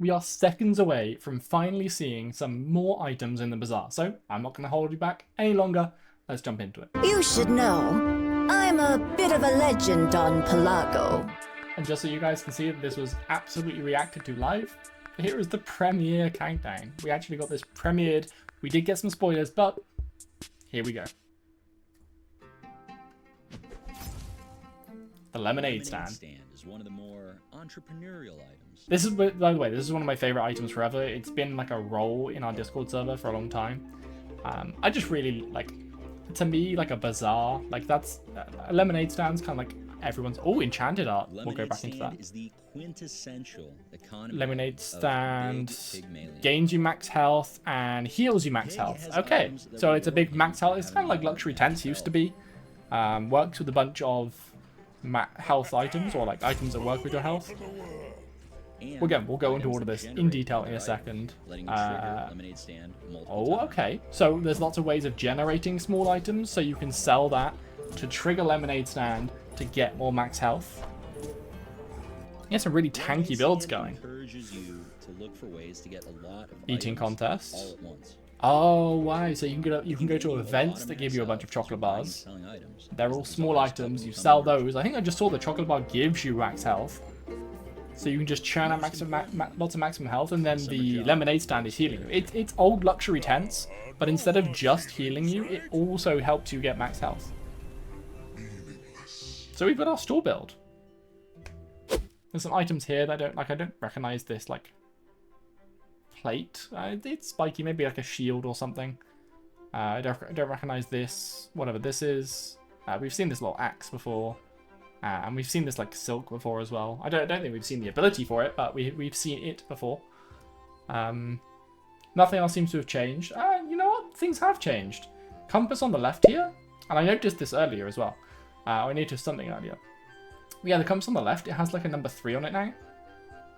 we are seconds away from finally seeing some more items in the bazaar. So I'm not going to hold you back any longer. Let's jump into it. You should know, I'm a bit of a legend on Pelago. And just so you guys can see that this was absolutely reacted to live, here is the premiere countdown. We actually got this premiered. We did get some spoilers, but here we go. The lemonade stand is one of the more entrepreneurial items. This is, by the way, this is one of my favorite items forever. It's been like a role in our Discord server for a long time. I just really like, to me, like a bazaar, like that's a lemonade stand's kind of like everyone's. Oh, enchanted art. We'll go back into that. Is the quintessential economy lemonade stand Pygmalion. Gains you max health and heals you max health. Okay, so it's a big max health. It's kind of like luxury tents used to be. Works with a bunch of health items, or like items that work with your health. Again, we'll go into all of this in detail in a second. Oh, okay. So there's lots of ways of generating small items, so you can sell that to trigger lemonade stand to get more max health. You have some really tanky builds going. Eating contests. Oh wow! So you can go to events that give you a bunch of chocolate bars. They're all small items. You sell those. I think I just saw the chocolate bar gives you max health, so you can just churn out lots of maximum health, and then the lemonade stand is healing you. It's old luxury tents, but instead of just healing you, it also helps you get max health. So we've got our store build. There's some items here that I don't recognize this like plate. It's spiky, maybe like a shield or something. I don't recognize this, whatever this is. We've seen this little axe before, and we've seen this like silk before as well. I don't think we've seen the ability for it, but we've seen it before. Nothing else seems to have changed. You know what? Things have changed. Compass on the left here, and I noticed this earlier as well. I noticed something earlier. Yeah, the compass on the left, it has like a number 3 on it now.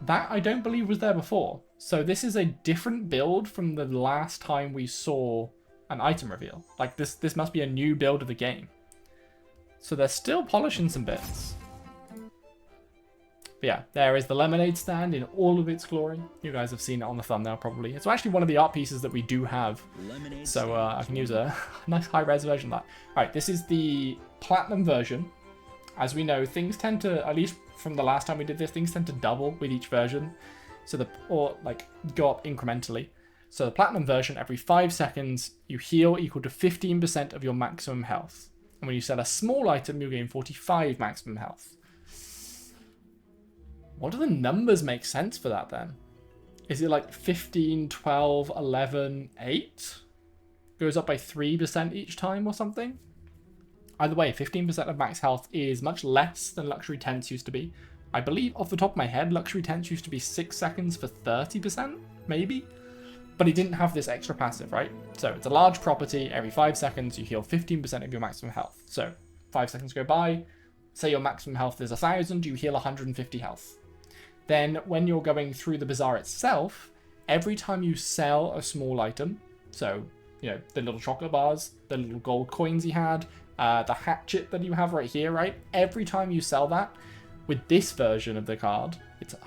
That I don't believe was there before. So this is a different build from the last time we saw an item reveal. Like this must be a new build of the game. So they're still polishing some bits. But yeah, there is the lemonade stand in all of its glory. You guys have seen it on the thumbnail probably. It's actually one of the art pieces that we do have. So I can use a nice high-res version of that. Alright, this is the platinum version. As we know, things tend to, at least from the last time we did this, things tend to double with each version. So or like go up incrementally. So the platinum version, every 5 seconds, you heal equal to 15% of your maximum health. And when you sell a small item, you gain 45 maximum health. What do the numbers make sense for that then? Is it like 15, 12, 11, 8? Goes up by 3% each time or something? Either way, 15% of max health is much less than luxury tents used to be. I believe off the top of my head, luxury tents used to be 6 seconds for 30%, maybe? But it didn't have this extra passive, right? So it's a large property, every 5 seconds you heal 15% of your maximum health. So 5 seconds go by, say your maximum health is 1,000, you heal 150 health. Then when you're going through the bazaar itself, every time you sell a small item, so, you know, the little chocolate bars, the little gold coins you had, the hatchet that you have right here, right? Every time you sell that, with this version of the card,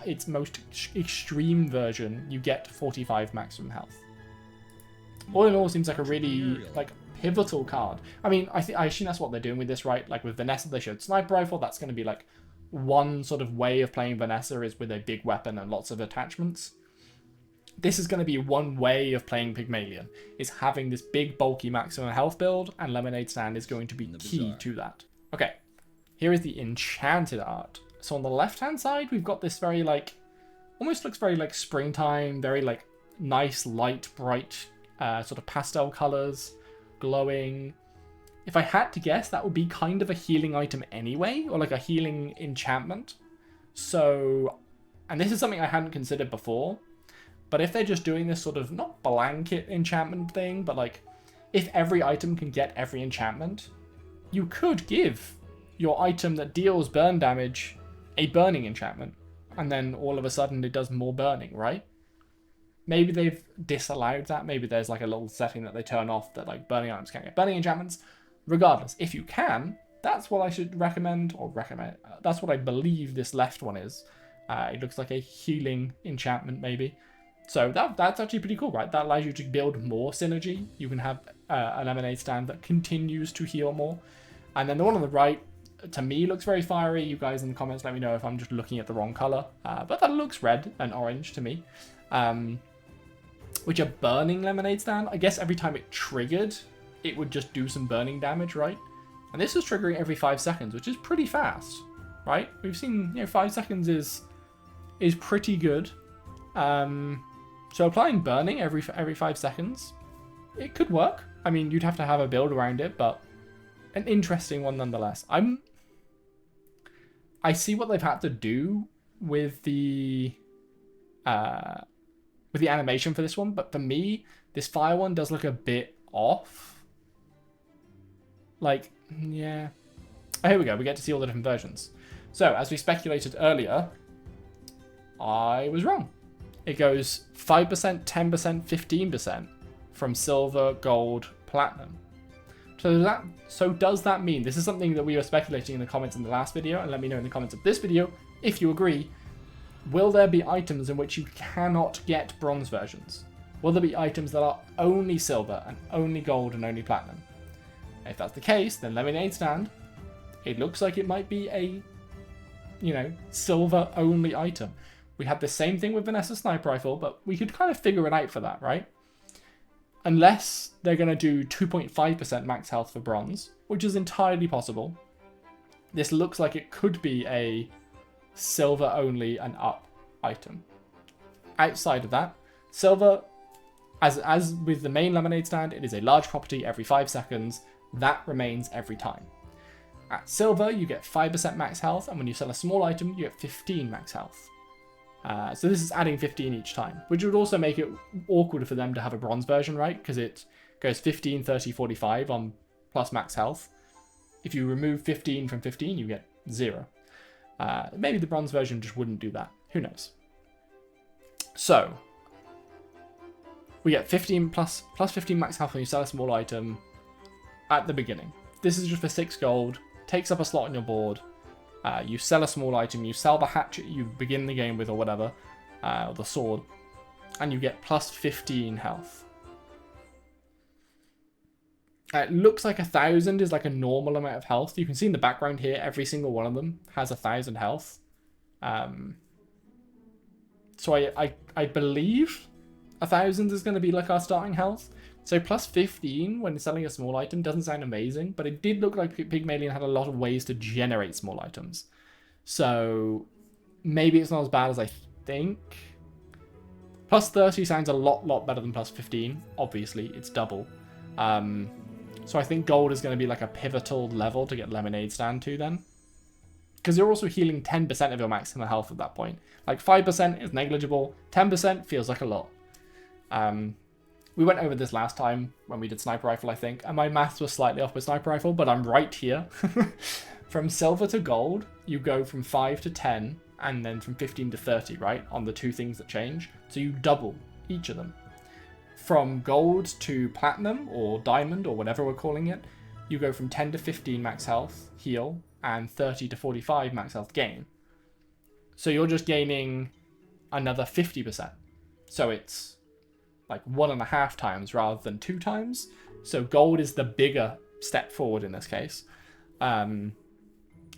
its most extreme version, you get 45 maximum health. All in all, seems like a really like pivotal card. I mean, I assume that's what they're doing with this, right? Like with Vanessa, they showed sniper rifle. That's going to be like one sort of way of playing Vanessa is with a big weapon and lots of attachments. This is going to be one way of playing Pygmalion, is having this big bulky maximum health build, and Lemonade Stand is going to be key to that. Okay, here is the enchanted art. So on the left-hand side, we've got this very like, almost looks very like springtime, very like nice, light, bright, sort of pastel colors, glowing. If I had to guess, that would be kind of a healing item anyway, or like a healing enchantment. So, and this is something I hadn't considered before, but if they're just doing this sort of, not blanket enchantment thing, but like, if every item can get every enchantment, you could give your item that deals burn damage a burning enchantment, and then all of a sudden it does more burning, right? Maybe they've disallowed that. Maybe there's like a little setting that they turn off that like burning items can't get burning enchantments. Regardless, if you can, that's what I should recommend, that's what I believe this left one is. It looks like a healing enchantment, maybe. So that's actually pretty cool, right? That allows you to build more synergy. You can have a lemonade stand that continues to heal more. And then the one on the right, to me, looks very fiery. You guys in the comments let me know if I'm just looking at the wrong color. But that looks red and orange to me. Which a burning lemonade stand, I guess every time it triggered, it would just do some burning damage, right? And this is triggering every 5 seconds, which is pretty fast, right? We've seen, 5 seconds is pretty good. So applying burning every 5 seconds, it could work. I mean, you'd have to have a build around it, but an interesting one nonetheless. I see what they've had to do with the animation for this one, but for me, this fire one does look a bit off. Like, yeah. Oh, here we go. We get to see all the different versions. So, as we speculated earlier, I was wrong. It goes 5%, 10%, 15% from silver, gold, platinum. So does that mean, this is something that we were speculating in the comments in the last video, and let me know in the comments of this video if you agree, will there be items in which you cannot get bronze versions? Will there be items that are only silver and only gold and only platinum? If that's the case, then lemonade stand, it looks like it might be a, silver only item. We had the same thing with Vanessa Sniper Rifle, but we could kind of figure it out for that, right? Unless they're going to do 2.5% max health for bronze, which is entirely possible. This looks like it could be a silver only and up item. Outside of that, silver, as with the main lemonade stand, it is a large property every 5 seconds. That remains every time. At silver, you get 5% max health, and when you sell a small item, you get 15 max health. So this is adding 15 each time, which would also make it awkward for them to have a bronze version, right? Because it goes 15, 30, 45 on plus max health. If you remove 15 from 15, you get 0. Maybe the bronze version just wouldn't do that. Who knows? So, we get 15 plus 15 max health when you sell a small item at the beginning. This is just for 6 gold, takes up a slot on your board. You sell a small item, you sell the hatchet you begin the game with or whatever, or the sword, and you get plus 15 health. It looks like 1,000 is like a normal amount of health. You can see in the background here, every single one of them has 1,000 health. So I believe 1,000 is going to be like our starting health. So plus 15 when selling a small item doesn't sound amazing, but it did look like Pygmalion had a lot of ways to generate small items. So maybe it's not as bad as I think. Plus 30 sounds a lot better than plus 15. Obviously, it's double. So I think gold is going to be like a pivotal level to get lemonade stand to then. Because you're also healing 10% of your maximum health at that point. Like 5% is negligible, 10% feels like a lot. We went over this last time when we did Sniper Rifle, I think, and my maths was slightly off with Sniper Rifle, but I'm right here. From silver to gold, you go from 5 to 10, and then from 15 to 30, right? On the two things that change. So you double each of them. From gold to platinum, or diamond, or whatever we're calling it, you go from 10 to 15 max health, heal, and 30 to 45 max health gain. So you're just gaining another 50%. So it's like 1.5 times rather than 2 times. So gold is the bigger step forward in this case. So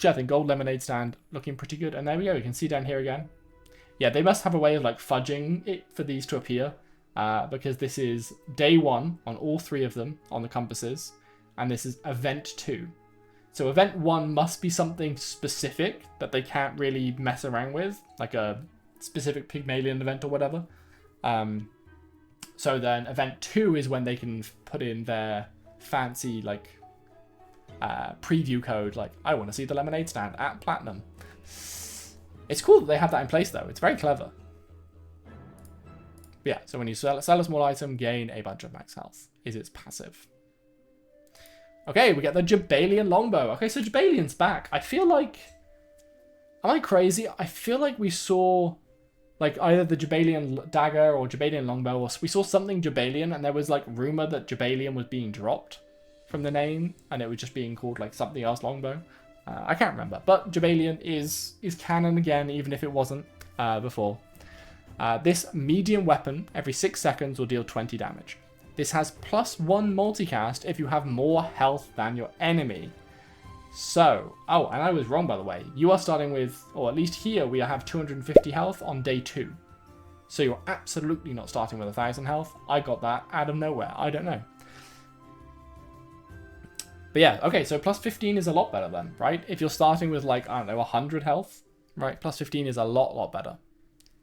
I think gold lemonade stand looking pretty good. And there we go. You can see down here again. Yeah, they must have a way of like fudging it for these to appear. Because this is day 1 on all 3 of them on the compasses. And this is event 2. So event 1 must be something specific that they can't really mess around with. Like a specific Pygmalion event or whatever. So then event 2 is when they can put in their fancy like preview code, like I want to see the lemonade stand at platinum. It's cool that they have that in place though. It's very clever. But yeah, so when you sell a small item, gain a bunch of max health is its passive. Okay, we get the Jabalion longbow. Okay, so Jabalion's back. I feel like, am I crazy? I feel like we saw like either the Jabalion dagger or Jabalion longbow, or we saw something Jabalion, and there was like rumor that Jabalion was being dropped from the name, and it was just being called like something else longbow. I can't remember, but Jabalion is canon again, even if it wasn't. before. This medium weapon every 6 seconds will deal 20 damage. This has +1 multicast if you have more health than your enemy. So, oh, and I was wrong by the way. You are starting with, or at least here we have 250 health on day 2. So you're absolutely not starting with 1000 health. I got that out of nowhere. I don't know. But yeah, okay, so +15 is a lot better then, right? If you're starting with like, I don't know, 100 health, right? +15 is a lot better.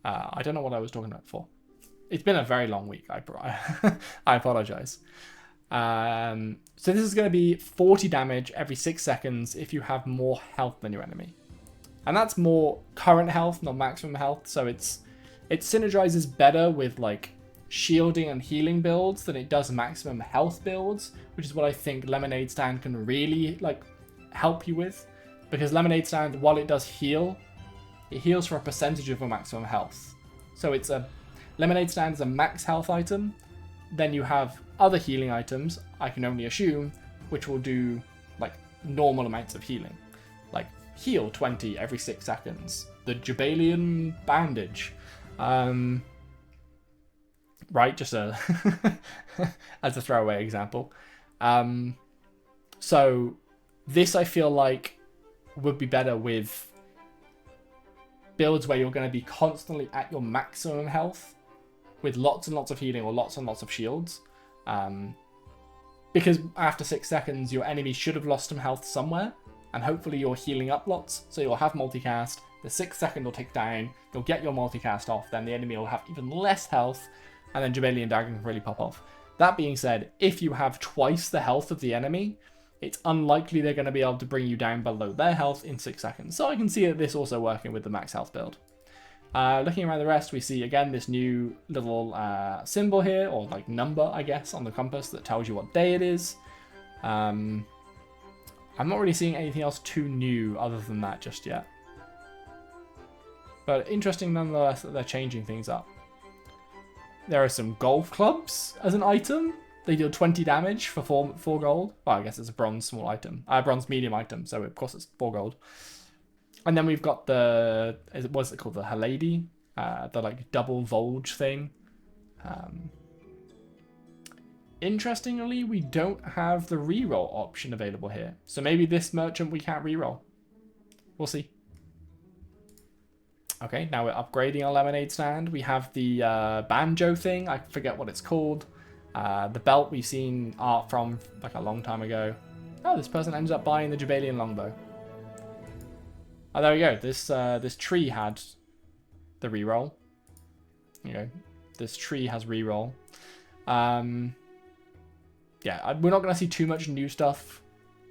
I don't know what I was talking about before. It's been a very long week. I apologize. So this is going to be 40 damage every 6 seconds if you have more health than your enemy. And that's more current health, not maximum health. So it synergizes better with like shielding and healing builds than it does maximum health builds, which is what I think Lemonade Stand can really like help you with. Because Lemonade Stand, while it does heal, it heals for a percentage of your maximum health. So it's a Lemonade Stand is a max health item. Then you have other healing items, I can only assume, which will do like normal amounts of healing. Like heal 20 every 6 seconds. The Jabalian bandage. Right, just a as a throwaway example. So this I feel like would be better with builds where you're going to be constantly at your maximum health with lots and lots of healing or lots and lots of shields. Because after 6 seconds, your enemy should have lost some health somewhere, and hopefully you're healing up lots, so you'll have multicast, the 6 second will tick down, you'll get your multicast off, then the enemy will have even less health, and then Jabalian Dagger can really pop off. That being said, if you have twice the health of the enemy, it's unlikely they're going to be able to bring you down below their health in 6 seconds. So I can see this also working with the max health build. Looking around the rest, we see again this new little symbol here, or like number, I guess, on the compass that tells you what day it is. I'm not really seeing anything else too new other than that just yet. But interesting nonetheless that they're changing things up. There are some golf clubs as an item. They deal 20 damage for 4 gold. Well, I guess it's a bronze small item. Bronze medium item, so of course it's 4 gold. And then we've got the, what's it called? The Haladi, the like double Volge thing. Interestingly, we don't have the reroll option available here. So maybe this merchant we can't reroll. We'll see. Okay, now we're upgrading our Lemonade Stand. We have the banjo thing. I forget what it's called. The belt we've seen art from like a long time ago. Oh, this person ends up buying the Jabalian longbow. Oh, there we go. This tree had the reroll. You know, this tree has reroll. Yeah, we're not going to see too much new stuff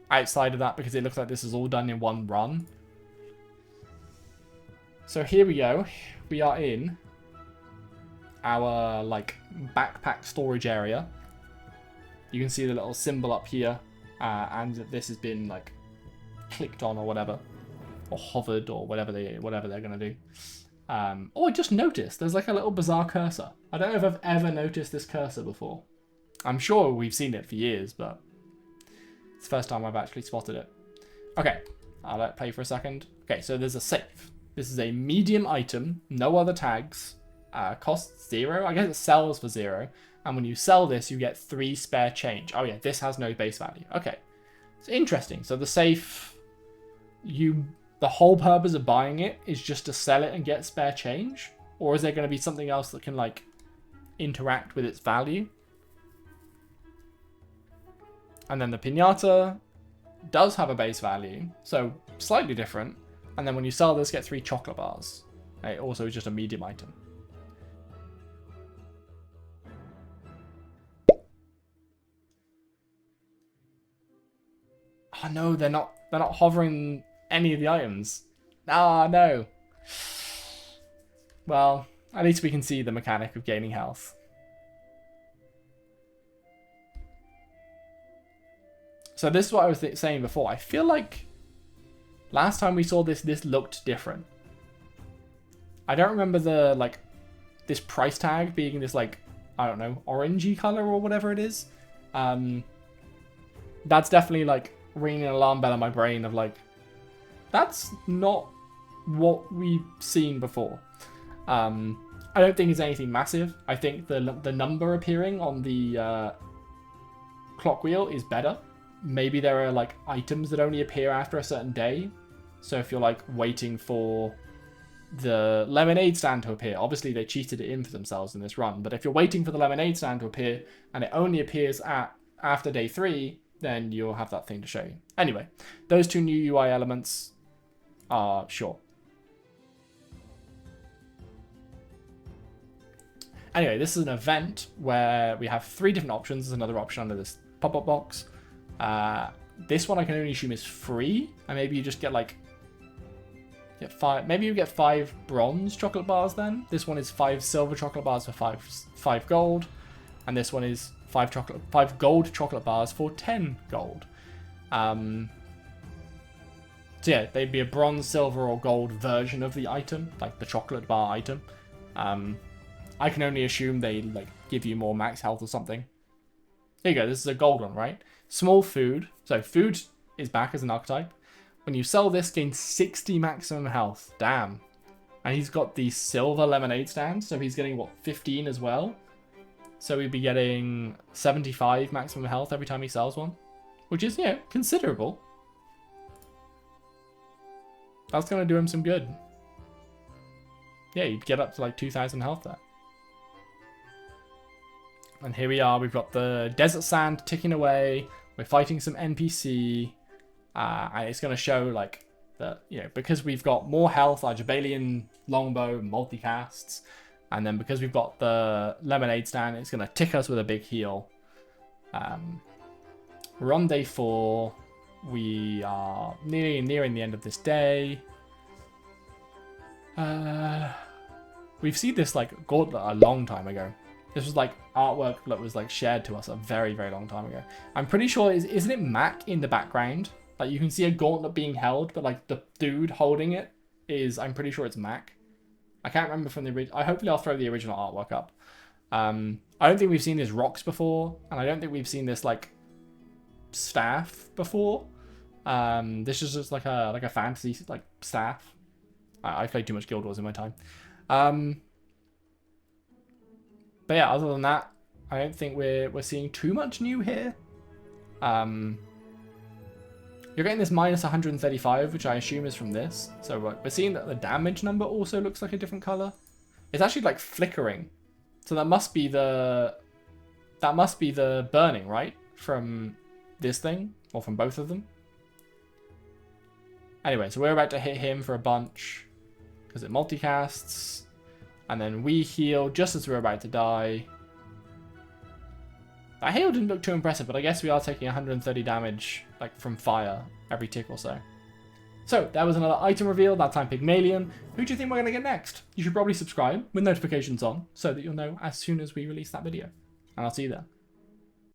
outside of that because it looks like this is all done in one run. So here we go. We are in our like backpack storage area. You can see the little symbol up here, and this has been like clicked on or whatever, or hovered or whatever they're gonna do. Oh, I just noticed there's like a little Bazaar cursor. I don't know if I've ever noticed this cursor before. I'm sure we've seen it for years, but it's the first time I've actually spotted it. Okay, I'll let it play for a second. Okay, so there's a safe. This is a medium item, no other tags, costs 0. I guess it sells for 0. And when you sell this, you get 3 spare change. Oh yeah, this has no base value. Okay, it's interesting. So the safe, the whole purpose of buying it is just to sell it and get spare change? Or is there going to be something else that can like interact with its value? And then the piñata does have a base value, so slightly different. And then when you sell this, get 3 chocolate bars. It also is just a medium item. Oh no, they're not hovering any of the items. Ah, no. Well, at least we can see the mechanic of gaining health. So this is what I was saying before. I feel like last time we saw this looked different. I don't remember the like this price tag being this like, I don't know, orangey color or whatever it is. That's definitely like ringing an alarm bell in my brain of like, that's not what we've seen before. I don't think it's anything massive. I think the number appearing on the clock wheel is better. Maybe there are like items that only appear after a certain day. So if you're like waiting for the lemonade stand to appear, obviously they cheated it in for themselves in this run, but if you're waiting for the lemonade stand to appear and it only appears after day 3, then you'll have that thing to show you. Anyway, those 2 new UI elements are sure. Anyway, this is an event where we have 3 different options. There's another option under this pop-up box. This one I can only assume is free, and maybe you just get like maybe you get 5 bronze chocolate bars then. This one is 5 silver chocolate bars for 5 gold, and this one is 5 gold chocolate bars for 10 gold. So yeah, they'd be a bronze, silver, or gold version of the item, like the chocolate bar item. I can only assume they like give you more max health or something. There you go, this is a gold one, right? Small food. So food is back as an archetype. When you sell this, gain 60 maximum health. Damn. And he's got the silver lemonade stand, so he's getting, what, 15 as well? So we'd be getting 75 maximum health every time he sells one. Which is, yeah, considerable. That's going to do him some good. Yeah, you'd get up to like 2,000 health there. And here we are, we've got the desert sand ticking away. We're fighting some NPC. And it's going to show like that, you know, because we've got more health, our Jabalian longbow multicasts. And then because we've got the lemonade stand, it's going to tick us with a big heal. We're on day 4. We are nearing the end of this day. We've seen this like gauntlet a long time ago. This was like artwork that was like shared to us a very, very long time ago. I'm pretty sure, isn't it Mac in the background? Like you can see a gauntlet being held, but like the dude holding it is, I'm pretty sure it's Mac. I can't remember from the original. Hopefully I'll throw the original artwork up. I don't think we've seen these rocks before, and I don't think we've seen this like staff before. This is just like a fantasy like staff. I played too much Guild Wars in my time. But yeah, other than that, I don't think we're seeing too much new here. You're getting this minus 135, which I assume is from this. So we're seeing that the damage number also looks like a different color. It's actually like flickering. So that must be the burning, right? From this thing, or from both of them. Anyway, so we're about to hit him for a bunch because it multicasts. And then we heal just as we're about to die. That heal didn't look too impressive, but I guess we are taking 130 damage like from fire every tick or so. So that was another item reveal, that time Pygmalion. Who do you think we're going to get next? You should probably subscribe with notifications on so that you'll know as soon as we release that video. And I'll see you there.